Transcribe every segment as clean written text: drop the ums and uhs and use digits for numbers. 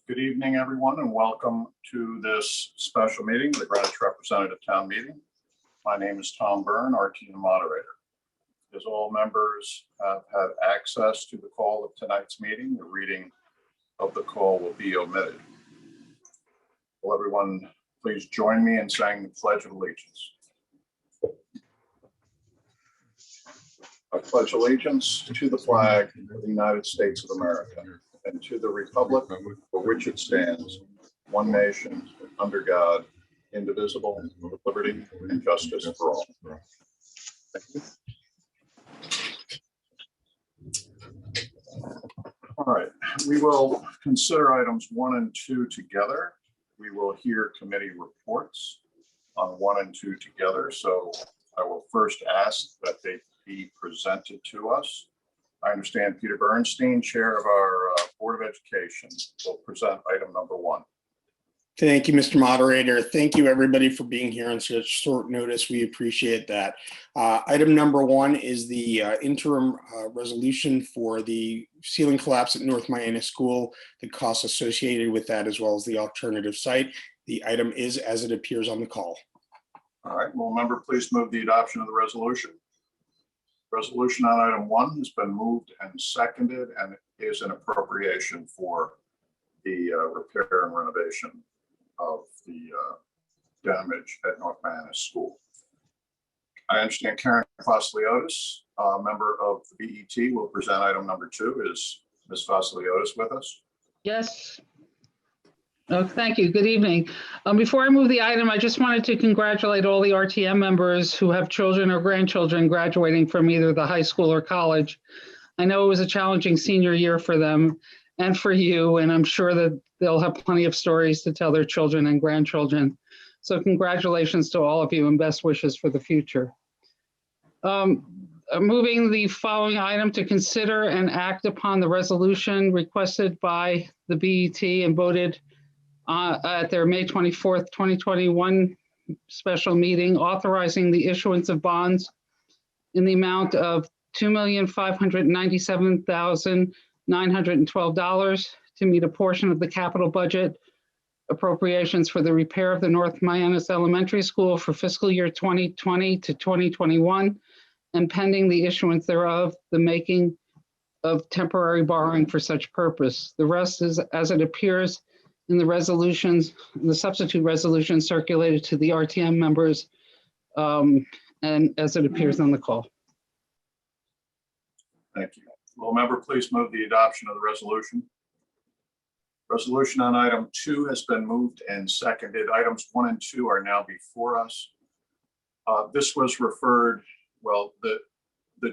Good evening, everyone, and welcome to this special meeting, the Greenwich Representative Town Meeting. My name is Tom Byrne, RT moderator. As all members have had access to the call of tonight's meeting, the reading of the call will be omitted. Will everyone please join me in saying the Pledge of Allegiance? I pledge allegiance to the flag of the United States of America and to the republic for which it stands, one nation, under God, indivisible, with liberty and justice for all. Thank you. All right, we will consider items 1 and 2 together. We will hear committee reports on 1 and 2 together. So I will first ask that they be presented to us. I understand Peter Bernstein, chair of our Board of Education, will present item number 1. Thank you, Mr. Moderator. Thank you, everybody, for being here on such short notice. We appreciate that. Item number 1 is the interim resolution for the ceiling collapse at North Miami School, the costs associated with that, as well as the alternative site. The item is as it appears on the call. All right, will a member please move the adoption of the resolution? Resolution on item 1 has been moved and seconded and is an appropriation for the repair and renovation of the damage at North Miami School. I understand Karen Fasiliotis, a member of the BET, will present item number 2. Is Ms. Fasiliotis with us? Yes. Oh, thank you. Good evening. Before I move the item, I just wanted to congratulate all the RTM members who have children or grandchildren graduating from either the high school or college. I know it was a challenging senior year for them and for you, and I'm sure that they'll have plenty of stories to tell their children and grandchildren. So congratulations to all of you and best wishes for the future. Moving the following item to consider and act upon the resolution requested by the BET and voted at their May 24th, 2021 special meeting, authorizing the issuance of bonds in the amount of $2,597,912 to meet a portion of the capital budget appropriations for the repair of the North Miami Elementary School for fiscal year 2020 to 2021, and pending the issuance thereof, the making of temporary borrowing for such purpose. The rest is as it appears in the resolutions, the substitute resolution circulated to the RTM members, and as it appears on the call. Thank you. Will a member please move the adoption of the resolution? Resolution on item 2 has been moved and seconded. Items 1 and 2 are now before us. This was referred, well, the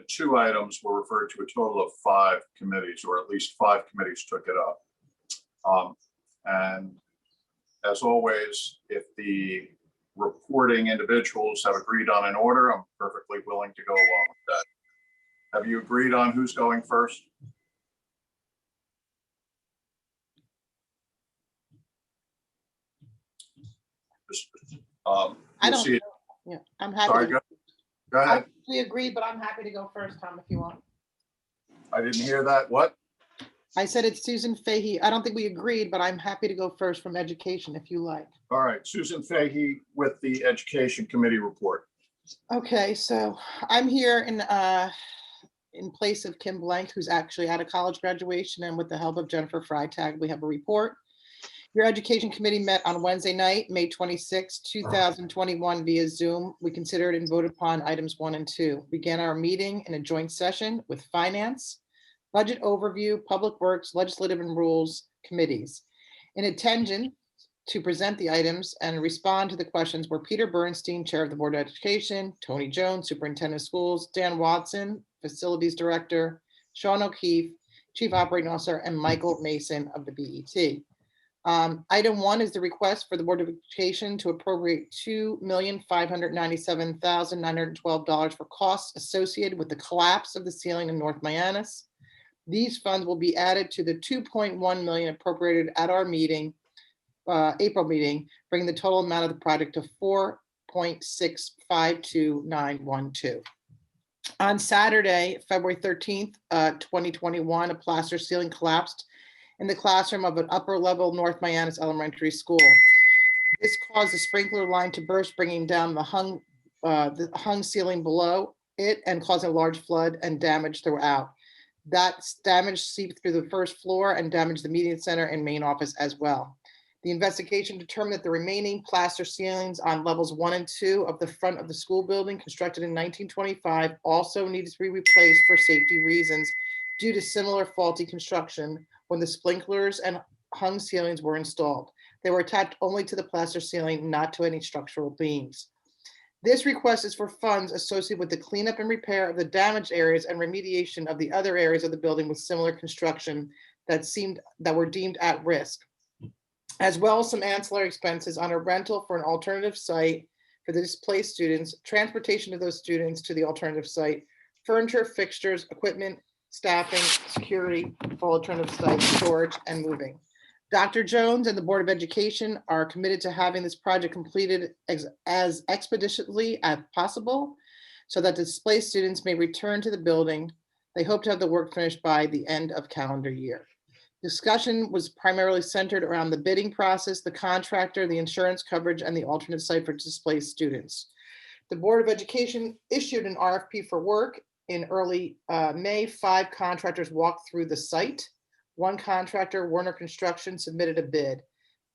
2 items were referred to a total of 5 committees, or at least 5 committees took it up. And as always, if the reporting individuals have agreed on an order, I'm perfectly willing to go along with that. Have you agreed on who's going first? I don't see it. Yeah, I'm happy. Sorry, go ahead. We agree, but I'm happy to go first, Tom, if you want. I didn't hear that. What? I said it's Susan Fahey. I don't think we agreed, but I'm happy to go first from education if you like. All right, Susan Fahey with the Education Committee report. Okay, so I'm here in place of Kim Blank, who's actually at a college graduation, and with the help of Jennifer Freitag, we have a report. Your Education Committee met on Wednesday night, May 26, 2021 via Zoom. We considered and voted upon items 1 and 2. Began our meeting in a joint session with Finance, Budget Overview, Public Works, Legislative and Rules Committees. In attendance to present the items and respond to the questions were Peter Bernstein, Chair of the Board of Education, Tony Jones, Superintendent of Schools, Dan Watson, Facilities Director, Sean O'Keefe, Chief Operating Officer, and Michael Mason of the BET. Item 1 is the request for the Board of Education to appropriate $2,597,912 for costs associated with the collapse of the ceiling in North Miamis. These funds will be added to the $2.1 million appropriated at our meeting, April meeting, bringing the total amount of the project to $4.652912. On Saturday, February 13th, 2021, a plaster ceiling collapsed in the classroom of an upper-level North Mianus Elementary School. This caused the sprinkler line to burst, bringing down the hung ceiling below it and causing a large flood and damage throughout. That damage seeped through the first floor and damaged the media center and main office as well. The investigation determined that the remaining plaster ceilings on levels 1 and 2 of the front of the school building, constructed in 1925, also needed to be replaced for safety reasons due to similar faulty construction when the sprinklers and hung ceilings were installed. They were attached only to the plaster ceiling, not to any structural beams. This request is for funds associated with the cleanup and repair of the damaged areas and remediation of the other areas of the building with similar construction that were deemed at risk, as well as some ancillary expenses on a rental for an alternative site for the displaced students, transportation of those students to the alternative site, furniture, fixtures, equipment, staffing, security for alternative site, storage, and moving. Dr. Jones and the Board of Education are committed to having this project completed as expeditiously as possible so that displaced students may return to the building. They hope to have the work finished by the end of calendar year. Discussion was primarily centered around the bidding process, the contractor, the insurance coverage, and the alternate site for displaced students. The Board of Education issued an RFP for work in early May. 5 contractors walked through the site. One contractor, Werner Construction, submitted a bid.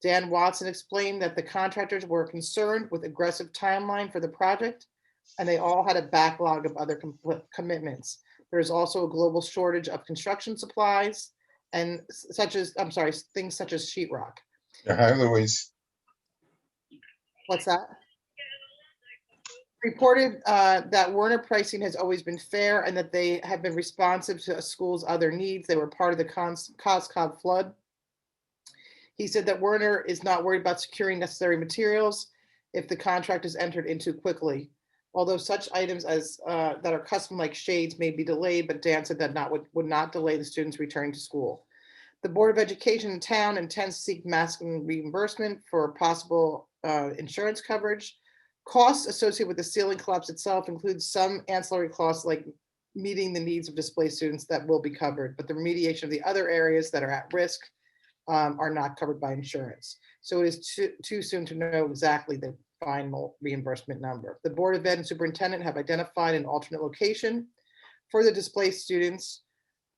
Dan Watson explained that the contractors were concerned with aggressive timeline for the project, and they all had a backlog of other commitments. There is also a global shortage of construction supplies and things such as sheetrock. Hi, Louise. What's that? Reported that Werner pricing has always been fair and that they have been responsive to a school's other needs. They were part of the Coscob flood. He said that Werner is not worried about securing necessary materials if the contract is entered into quickly. Although such items as that are custom like shades may be delayed, but Dan said that would not delay the students returning to school. The Board of Education in town intends to seek maximum reimbursement for possible insurance coverage. Costs associated with the ceiling collapse itself include some ancillary costs like meeting the needs of displaced students that will be covered, but the remediation of the other areas that are at risk are not covered by insurance. So it is too soon to know exactly the final reimbursement number. The Board of Ed and Superintendent have identified an alternate location for the displaced students.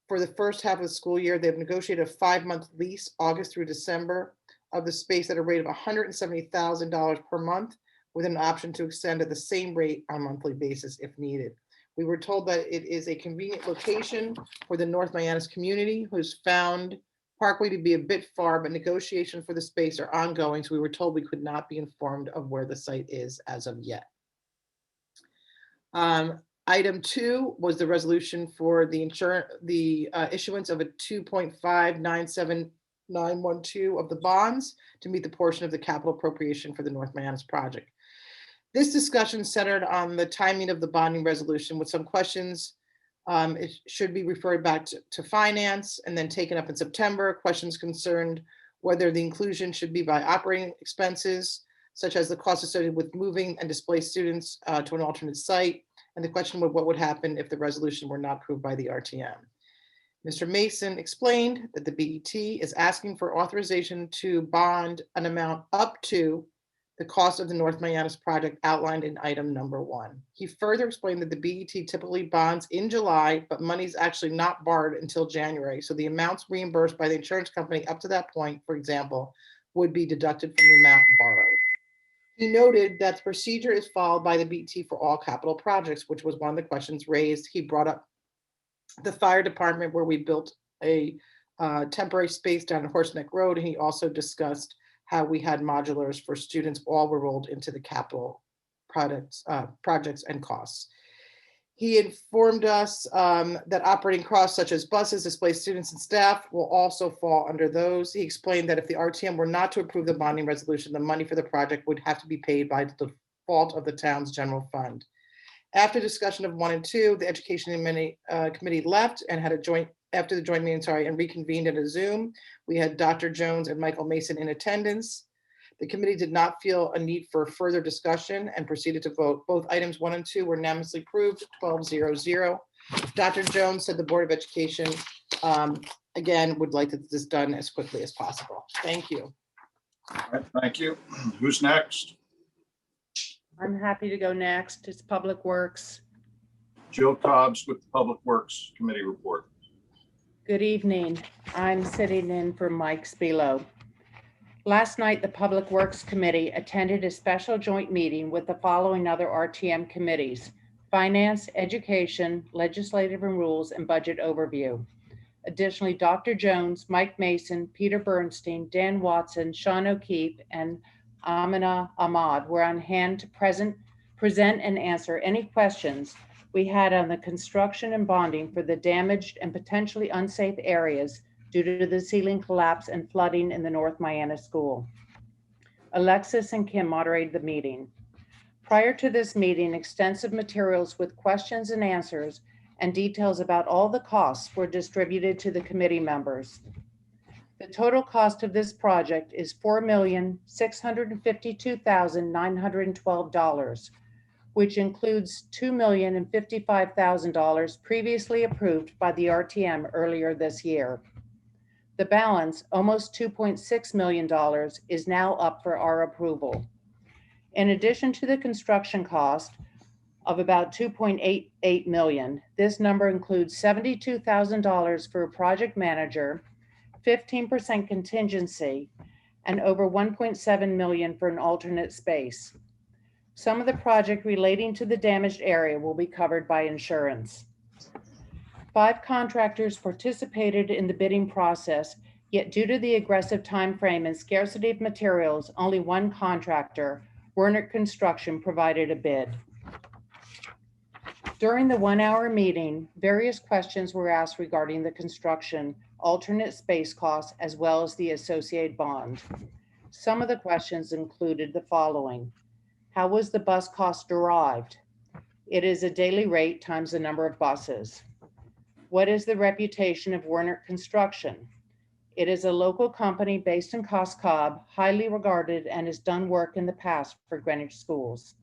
For the first half of the school year, they've negotiated a 5-month lease, August through December, of the space at a rate of $170,000 per month, with an option to extend at the same rate on a monthly basis if needed. We were told that it is a convenient location for the North Mianus community, who's found Parkway to be a bit far, but negotiations for the space are ongoing, so we were told we could not be informed of where the site is as of yet. Item 2 was the resolution for the issuance of a 2.597912 of the bonds to meet the portion of the capital appropriation for the North Mianus project. This discussion centered on the timing of the bonding resolution with some questions. It should be referred back to finance and then taken up in September. Questions concerned whether the inclusion should be by operating expenses, such as the cost associated with moving and displaced students to an alternate site, and the question of what would happen if the resolution were not approved by the RTM. Mr. Mason explained that the BET is asking for authorization to bond an amount up to the cost of the North Mianus project outlined in item number 1. He further explained that the BET typically bonds in July, but money is actually not borrowed until January. So the amounts reimbursed by the insurance company up to that point, for example, would be deducted from the amount borrowed. He noted that the procedure is followed by the BET for all capital projects, which was one of the questions raised. He brought up the fire department where we built a temporary space down Horseneck Road. And he also discussed how we had modulars for students. All were rolled into the capital projects and costs. He informed us that operating costs such as buses, displaced students, and staff will also fall under those. He explained that if the RTM were not to approve the bonding resolution, the money for the project would have to be paid by the default of the town's general fund. After discussion of 1 and 2, the Education Committee left and had a joint meeting, and reconvened at a Zoom. We had Dr. Jones and Michael Mason in attendance. The committee did not feel a need for further discussion and proceeded to vote. Both items 1 and 2 were unanimously approved, 12-0-0. Dr. Jones said the Board of Education again, would like this done as quickly as possible. Thank you. All right, thank you. Who's next? I'm happy to go next. It's Public Works. Jill Cobbs with the Public Works Committee report. Good evening. I'm sitting in for Mike Spilo. Last night, the Public Works Committee attended a special joint meeting with the following other RTM committees: Finance, Education, Legislative and Rules, and Budget Overview. Additionally, Dr. Jones, Mike Mason, Peter Bernstein, Dan Watson, Sean O'Keefe, and Amina Ahmad were on hand to present and answer any questions we had on the construction and bonding for the damaged and potentially unsafe areas due to the ceiling collapse and flooding in the North Miami School. Alexis and Kim moderated the meeting. Prior to this meeting, extensive materials with questions and answers and details about all the costs were distributed to the committee members. The total cost of this project is $4,652,912, which includes $2,055,000 previously approved by the RTM earlier this year. The balance, almost $2.6 million, is now up for our approval. In addition to the construction cost of about $2.88 million, this number includes $72,000 for a project manager, 15% contingency, and over $1.7 million for an alternate space. Some of the project relating to the damaged area will be covered by insurance. 5 contractors participated in the bidding process, yet due to the aggressive time frame and scarcity of materials, only 1 contractor, Werner Construction, provided a bid. During the 1-hour meeting, various questions were asked regarding the construction, alternate space costs, as well as the associated bond. Some of the questions included the following: how was the bus cost derived? It is a daily rate times the number of buses. What is the reputation of Werner Construction? It is a local company based in Cos Cob, highly regarded, and has done work in the past for Greenwich schools.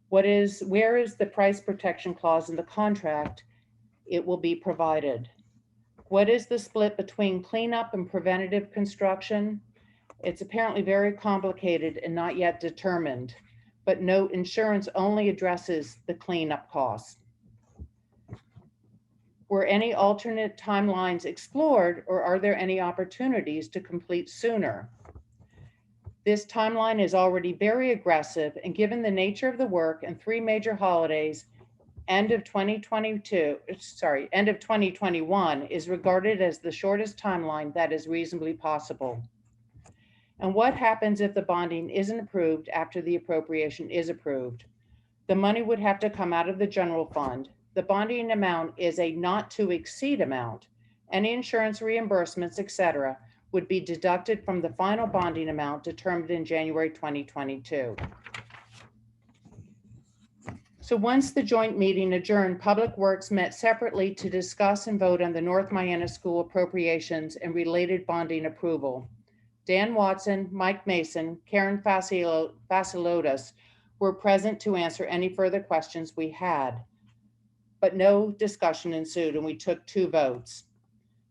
Where is the price protection clause in the contract? It will be provided. What is the split between cleanup and preventative construction? It's apparently very complicated and not yet determined, but note insurance only addresses the cleanup costs. Were any alternate timelines explored, or are there any opportunities to complete sooner? This timeline is already very aggressive, and given the nature of the work and 3 major holidays, end of 2021 is regarded as the shortest timeline that is reasonably possible. And what happens if the bonding isn't approved after the appropriation is approved? The money would have to come out of the general fund. The bonding amount is a not to exceed amount. Any insurance reimbursements, etc., would be deducted from the final bonding amount determined in January 2022. So once the joint meeting adjourned, Public Works met separately to discuss and vote on the North Miami School appropriations and related bonding approval. Dan Watson, Mike Mason, Karen Facilotas were present to answer any further questions we had, but no discussion ensued, and we took 2 votes.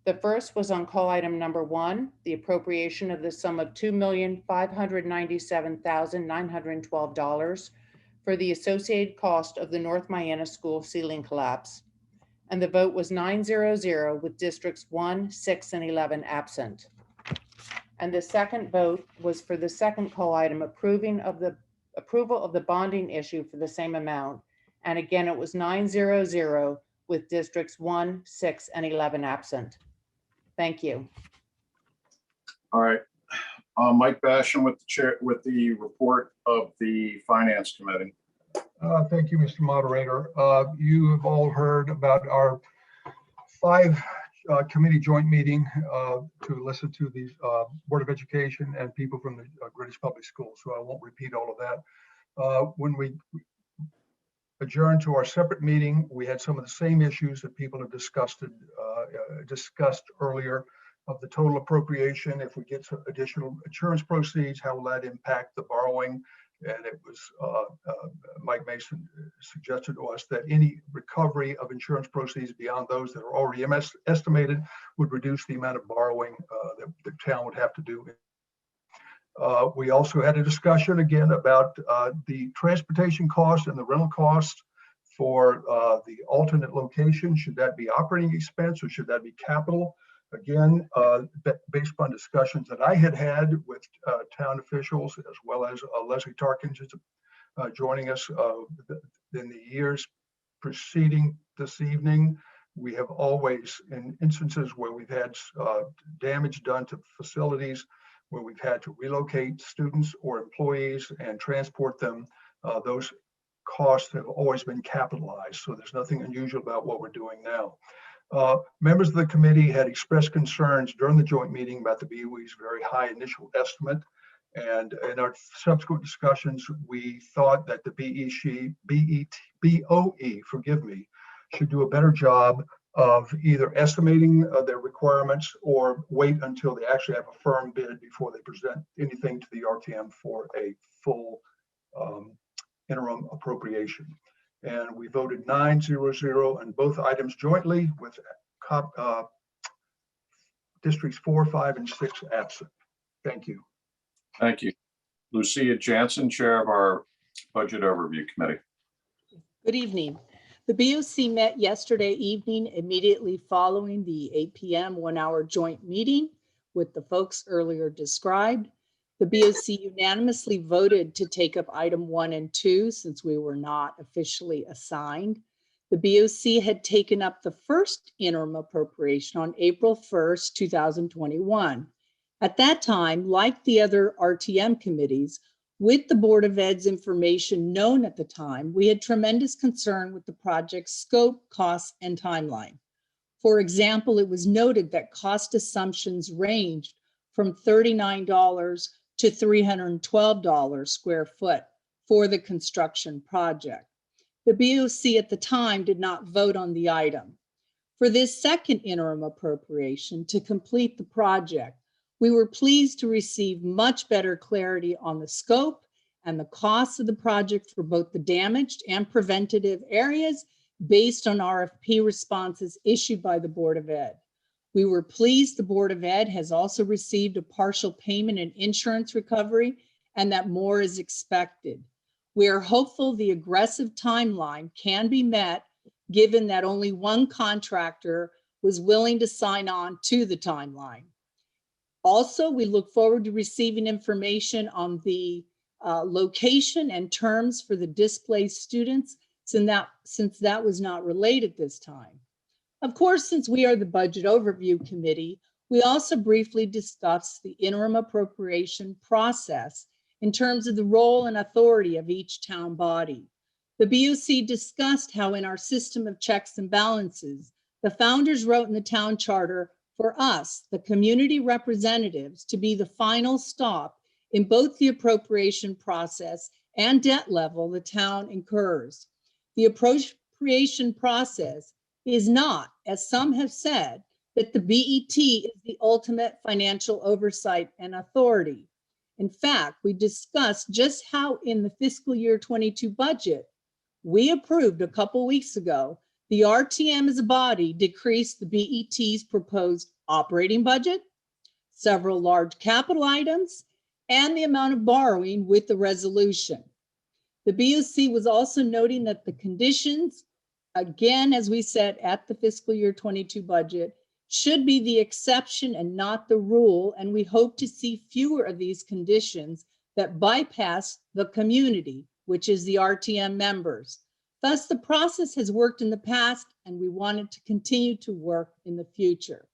The first was on call item number 1, the appropriation of the sum of $2,597,912 for the associated cost of the North Miami School ceiling collapse. And the vote was 9-0-0 with districts 1, 6, and 11 absent. And the second vote was for the second call item, approval of the bonding issue for the same amount. And again, it was 9-0-0 with districts 1, 6, and 11 absent. Thank you. All right. Mike Basham with the report of the Finance Committee. Thank you, Mr. Moderator. You have all heard about our 5 committee joint meeting to listen to the Board of Education and people from the Greenwich Public Schools, so I won't repeat all of that. When we adjourned to our separate meeting, we had some of the same issues that people have discussed earlier of the total appropriation. If we get some additional insurance proceeds, how will that impact the borrowing? And it was Mike Mason suggested to us that any recovery of insurance proceeds beyond those that are already estimated would reduce the amount of borrowing that the town would have to do. We also had a discussion again about the transportation cost and the rental cost for the alternate location. Should that be operating expense or should that be capital? Again, based upon discussions that I had with town officials, as well as Leslie Tarkins is joining us in the years preceding this evening. We have always, in instances where we've had damage done to facilities, where we've had to relocate students or employees and transport them, those costs have always been capitalized. So there's nothing unusual about what we're doing now. Members of the committee had expressed concerns during the joint meeting about the BOE's very high initial estimate. And in our subsequent discussions, we thought that the BOE, forgive me, should do a better job of either estimating their requirements or wait until they actually have a firm bid before they present anything to the RTM for a full interim appropriation. And we voted 9-0-0 on both items jointly with districts 4, 5, and 6 absent. Thank you. Thank you. Lucia Jansen, Chair of our Budget Overview Committee. Good evening. The BOC met yesterday evening immediately following the 8 p.m. 1-hour joint meeting with the folks earlier described. The BOC unanimously voted to take up item 1 and 2 since we were not officially assigned. The BOC had taken up the first interim appropriation on April 1st, 2021. At that time, like the other RTM committees, with the Board of Ed's information known at the time, we had tremendous concern with the project's scope, costs, and timeline. For example, it was noted that cost assumptions ranged from $39 to $312 square foot for the construction project. The BOC at the time did not vote on the item. For this second interim appropriation to complete the project, we were pleased to receive much better clarity on the scope and the costs of the project for both the damaged and preventative areas based on RFP responses issued by the Board of Ed. We were pleased the Board of Ed has also received a partial payment and insurance recovery and that more is expected. We are hopeful the aggressive timeline can be met given that only one contractor was willing to sign on to the timeline. Also, we look forward to receiving information on the location and terms for the displaced students since that was not related this time. Of course, since we are the Budget Overview Committee, we also briefly discussed the interim appropriation process in terms of the role and authority of each town body. The BOC discussed how in our system of checks and balances, the founders wrote in the town charter for us, the community representatives, to be the final stop in both the appropriation process and debt level the town incurs. The appropriation process is not, as some have said, that the BET is the ultimate financial oversight and authority. In fact, we discussed just how in the fiscal year 22 budget we approved a couple weeks ago, the RTM as a body decreased the BET's proposed operating budget, several large capital items, and the amount of borrowing with the resolution. The BOC was also noting that the conditions, again, as we said at the fiscal year 22 budget, should be the exception and not the rule, and we hope to see fewer of these conditions that bypass the community, which is the RTM members. Thus, the process has worked in the past, and we want it to continue to work in the future.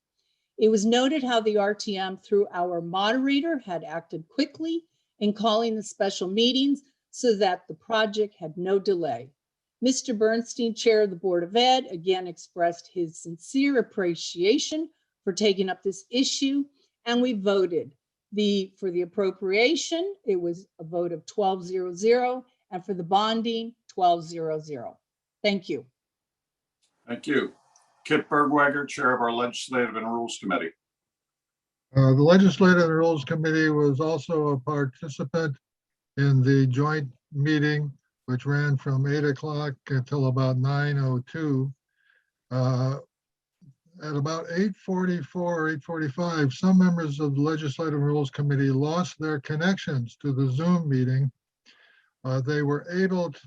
It was noted how the RTM, through our moderator, had acted quickly in calling the special meetings so that the project had no delay. Mr. Bernstein, Chair of the Board of Ed, again expressed his sincere appreciation for taking up this issue, and we voted. For the appropriation, it was a vote of 12-0-0, and for the bonding, 12-0-0. Thank you. Thank you. Kit Bergwager, Chair of our Legislative and Rules Committee. The Legislative and Rules Committee was also a participant in the joint meeting, which ran from 8 o'clock until about 9:02. At about 8:44, 8:45, some members of the Legislative Rules Committee lost their connections to the Zoom meeting. They were able to,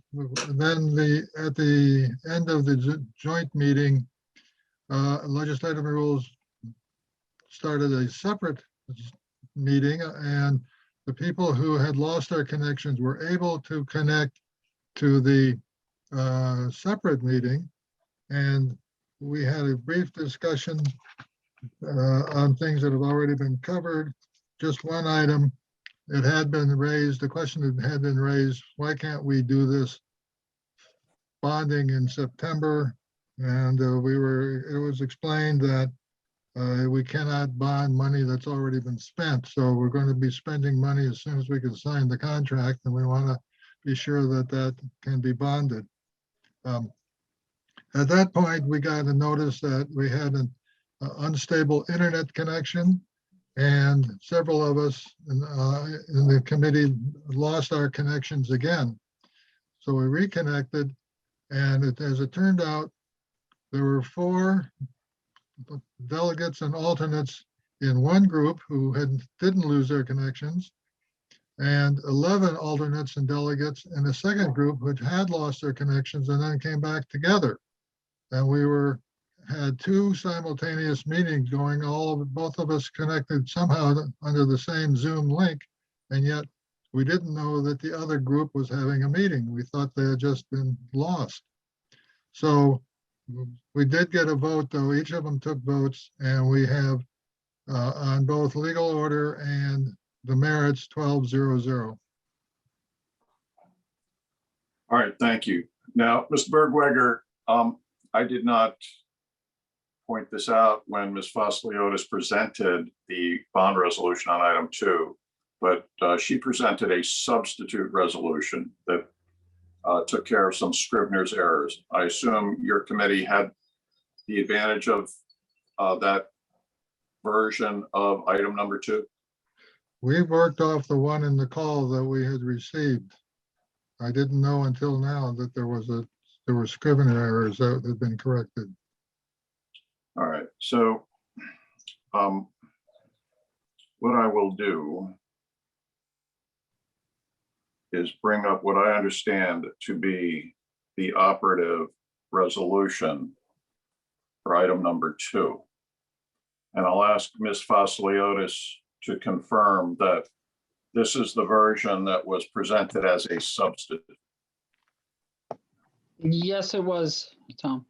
then at the end of the joint meeting, Legislative Rules started a separate meeting, and the people who had lost their connections were able to connect to the separate meeting. And we had a brief discussion on things that have already been covered. Just one item, it had been raised, the question that had been raised, why can't we do this bonding in September? And it was explained that we cannot bond money that's already been spent. So we're going to be spending money as soon as we can sign the contract, and we want to be sure that that can be bonded. At that point, we got a notice that we had an unstable internet connection, and several of us in the committee lost our connections again. So we reconnected, and as it turned out, there were 4 delegates and alternates in one group who didn't lose their connections, and 11 alternates and delegates in a second group which had lost their connections and then came back together. And we had 2 simultaneous meetings going, both of us connected somehow under the same Zoom link, and yet we didn't know that the other group was having a meeting. We thought they had just been lost. So we did get a vote, though. Each of them took votes, and we have on both legal order and the merits 12-0-0. All right, thank you. Now, Mr. Bergweger, I did not point this out when Ms. Foss-Leotis presented the bond resolution on item 2, but she presented a substitute resolution that took care of some Scrivener's errors. I assume your committee had the advantage of that version of item number 2? We worked off the one in the call that we had received. I didn't know until now that there were Scrivener errors that had been corrected. All right, so what I will do is bring up what I understand to be the operative resolution for item number 2. And I'll ask Ms. Foss-Leotis to confirm that this is the version that was presented as a substitute. Yes, it was, Tom.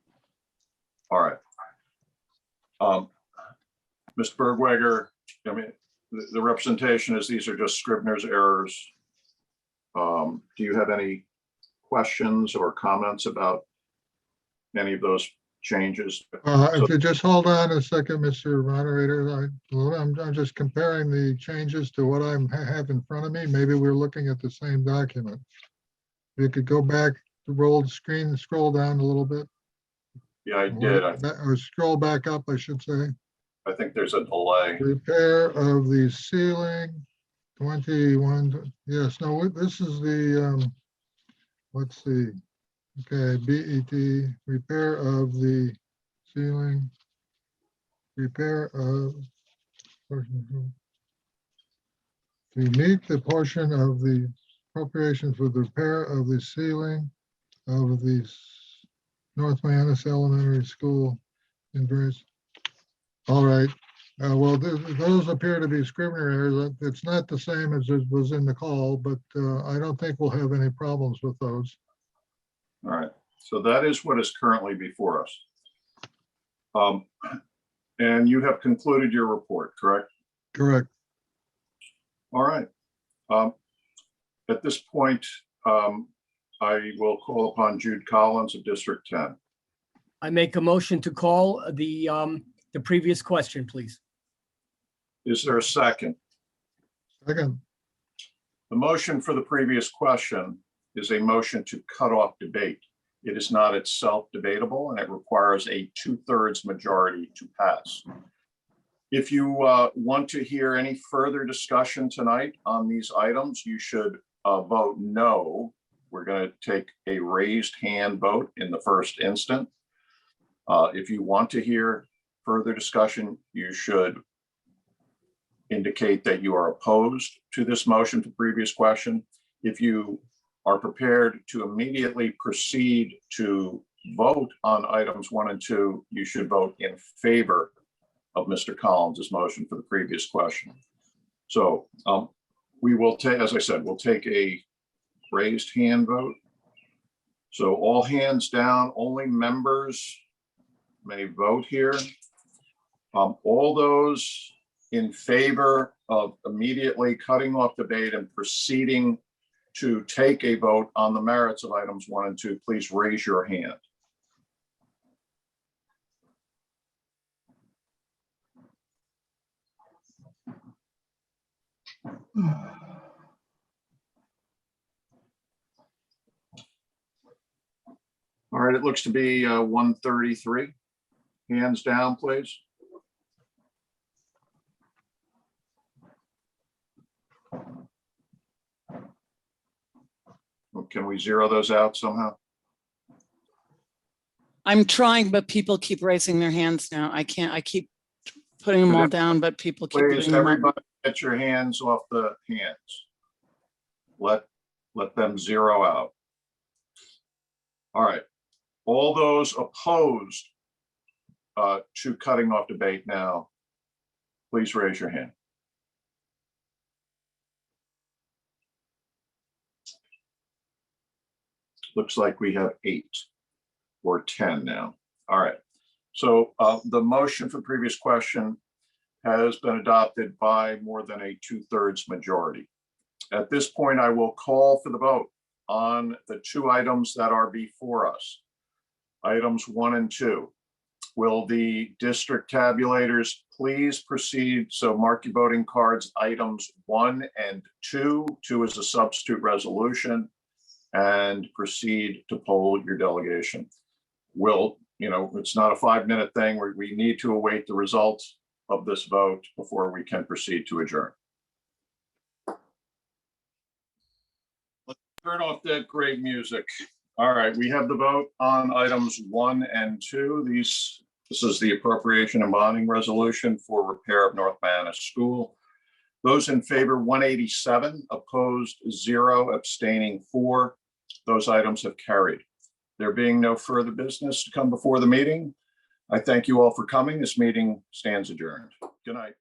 All right. Mr. Bergweger, I mean, the representation is these are just Scrivener's errors. Do you have any questions or comments about any of those changes? If you just hold on a second, Mr. Moderator, I'm just comparing the changes to what I have in front of me. Maybe we're looking at the same document. You could go back, roll the screen, and scroll down a little bit. Yeah, I did. Or scroll back up, I should say. I think there's a delay. Repair of the ceiling, 21, yes, no, this is the, let's see. Okay, BET, repair of the ceiling, repair of, to meet the portion of the appropriation for the repair of the ceiling of the North Mianus Elementary School in various. All right, well, those appear to be Scrivener errors. It's not the same as it was in the call, but I don't think we'll have any problems with those. All right, so that is what is currently before us. And you have concluded your report, correct? Correct. All right. At this point, I will call upon Jude Collins of District 10. I make a motion to call the previous question, please. Is there a second? Second. The motion for the previous question is a motion to cut off debate. It is not itself debatable, and it requires a 2/3 majority to pass. If you want to hear any further discussion tonight on these items, you should vote no, we're going to take a raised hand vote in the first instant. If you want to hear further discussion, you should indicate that you are opposed to this motion to previous question. If you are prepared to immediately proceed to vote on items 1 and 2, you should vote in favor of Mr. Collins's motion for the previous question. So we will take, as I said, we'll take a raised hand vote. So all hands down, only members may vote here. All those in favor of immediately cutting off debate and proceeding to take a vote on the merits of items 1 and 2, please raise your hand. All right, it looks to be 133. Hands down, please. Can we zero those out somehow? I'm trying, but people keep raising their hands now. I can't, I keep putting them all down, but people keep Please, putting them up. everybody get your hands off the hands. Let them zero out. All right. All those opposed to cutting off debate now, please raise your hand. Looks like we have 8 or 10 now. All right. So the motion for previous question has been adopted by more than a 2/3 majority. At this point, I will call for the vote on the 2 items that are before us. Items 1 and 2. Will the district tabulators please proceed? So mark your voting cards, items 1 and 2. 2 is a substitute resolution, and proceed to poll your delegation. Will, it's not a 5-minute thing where we need to await the results of this vote before we can proceed to adjourn. Let's turn off that great music. All right, we have the vote on items 1 and 2. This is the appropriation and bonding resolution for repair of North Manus School. Those in favor 187, opposed 0, abstaining 4. Those items have carried. There being no further business to come before the meeting, I thank you all for coming. This meeting stands adjourned. Good night.